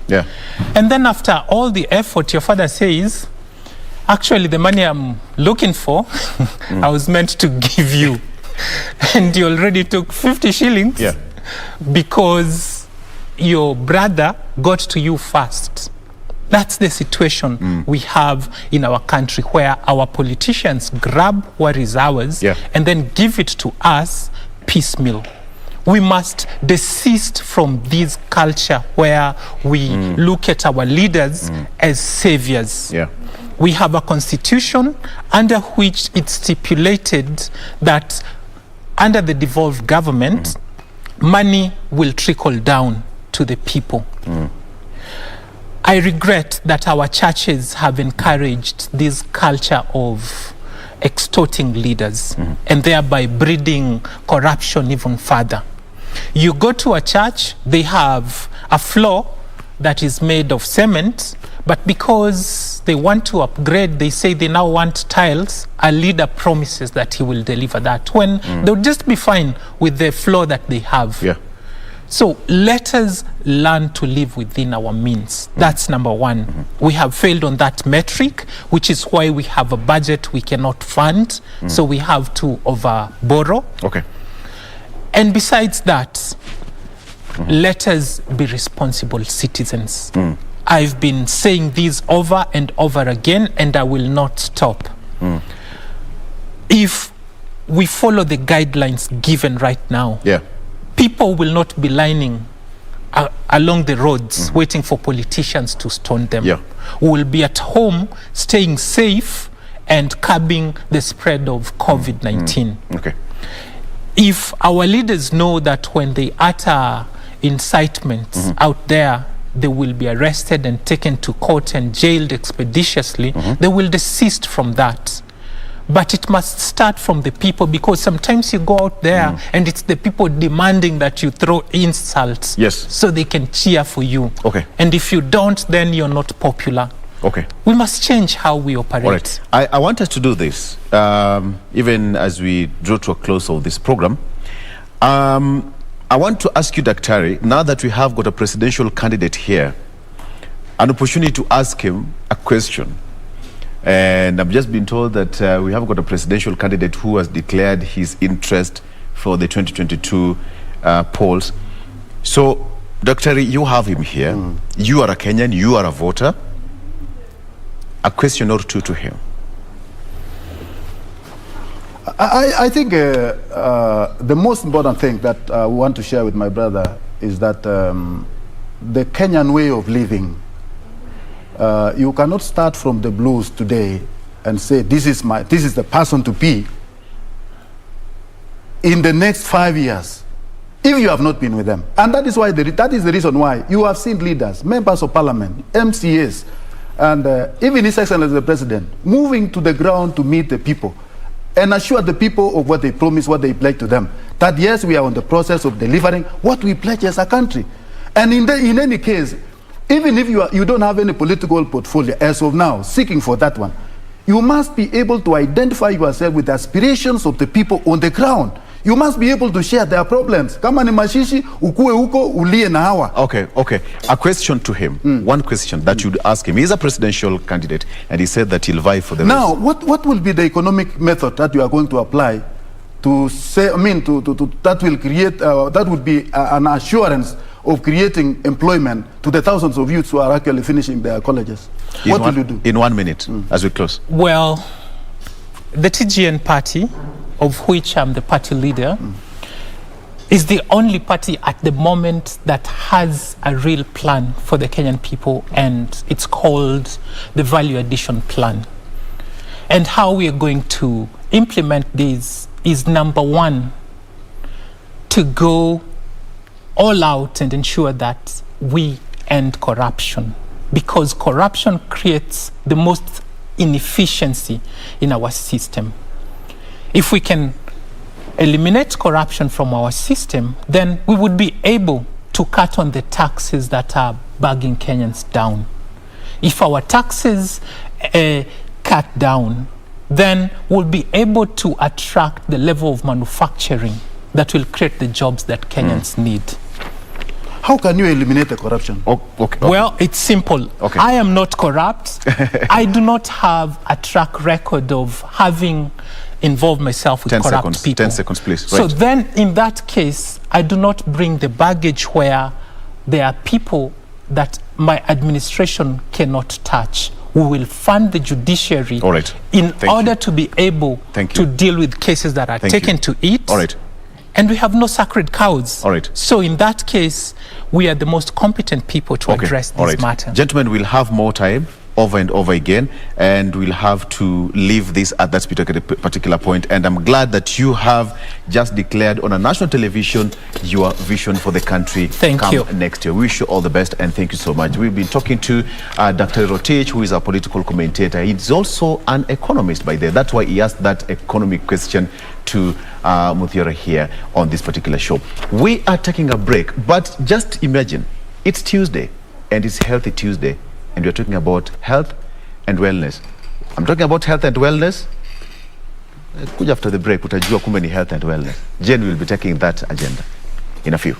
And then after all the effort, your father says, actually the money I'm looking for, I was meant to give you. And you already took 50 shillings because your brother got to you first. That's the situation we have in our country, where our politicians grab what is ours and then give it to us piecemeal. We must desist from this culture where we look at our leaders as saviors. We have a constitution under which it's stipulated that under the devolved government, money will trickle down to the people. I regret that our churches have encouraged this culture of extorting leaders and thereby breeding corruption even further. You go to a church, they have a floor that is made of cement, but because they want to upgrade, they say they now want tiles. A leader promises that he will deliver that, when they'll just be fine with the floor that they have. So let us learn to live within our means. That's number one. We have failed on that metric, which is why we have a budget we cannot fund, so we have to over-borrow. And besides that, let us be responsible citizens. I've been saying this over and over again, and I will not stop. If we follow the guidelines given right now, people will not be lining along the roads waiting for politicians to stone them. We will be at home, staying safe and curbing the spread of COVID-19. If our leaders know that when they utter incitements out there, they will be arrested and taken to court and jailed expeditiously, they will desist from that. But it must start from the people, because sometimes you go out there and it's the people demanding that you throw insults so they can cheer for you. And if you don't, then you're not popular. We must change how we operate. I want us to do this, even as we draw to a close of this program. I want to ask you, Daktari, now that we have got a presidential candidate here, an opportunity to ask him a question. And I've just been told that we have got a presidential candidate who has declared his interest for the 2022 polls. So, Daktari, you have him here. You are a Kenyan, you are a voter. A question or two to him. I think the most important thing that I want to share with my brother is that the Kenyan way of living, you cannot start from the blues today and say this is the person to be in the next 5 years if you have not been with them. And that is why that is the reason why you have seen leaders, members of parliament, MCAs, and even His Excellency the President moving to the ground to meet the people and assure the people of what they promised, what they pledged to them, that yes, we are on the process of delivering what we pledge as a country. And in any case, even if you don't have any political portfolio as of now, seeking for that one, you must be able to identify yourself with the aspirations of the people on the ground. You must be able to share their problems. Kama ni mashishi, ukue uko, ulie na hawa. Okay. A question to him. One question that you'd ask him. He's a presidential candidate, and he said that he'll vie for the Now, what will be the economic method that you are going to apply to say, that will create, that would be an assurance of creating employment to the thousands of youths who are actually finishing their colleges? What will you do? In 1 minute, as we close. Well, the TGN party, of which I'm the party leader, is the only party at the moment that has a real plan for the Kenyan people, and it's called the Value Addition Plan. And how we are going to implement this is, number one, to go all out and ensure that we end corruption, because corruption creates the most inefficiency in our system. If we can eliminate corruption from our system, then we would be able to cut on the taxes that are bugging Kenyans down. If our taxes cut down, then we'll be able to attract the level of manufacturing that will create the jobs that Kenyans need. How can you eliminate the corruption? Well, it's simple. I am not corrupt. I do not have a track record of having involve myself with corrupt people. 10 seconds, please. So Right. then, in that case, I do not bring the baggage where there are people that my administration cannot touch. We will fund the judiciary All right. in Thank order you. to be able Thank to you. deal with cases that are Thank taken you. to it. All right. And we have no sacred cows. All right. So in that case, we are the most competent people to address All this right. matter. Gentlemen, we'll have more time over and over again, and we'll have to leave this at that particular point. And I'm glad that you have just declared on a national television your vision for the country. Thank you. Next year. We wish you all the best, and thank you so much. We've been talking to Dr. Rotich, who is a political commentator. He's also an economist by there. That's why he asked that economic question to Muthiora here on this particular show. We are taking a break, but just imagine, it's Tuesday, and it's Healthy Tuesday. And we're talking about health and wellness. I'm talking about health and wellness. Kuja after the break, utajua kumbe ni health and wellness. Jen will be taking that agenda in a few.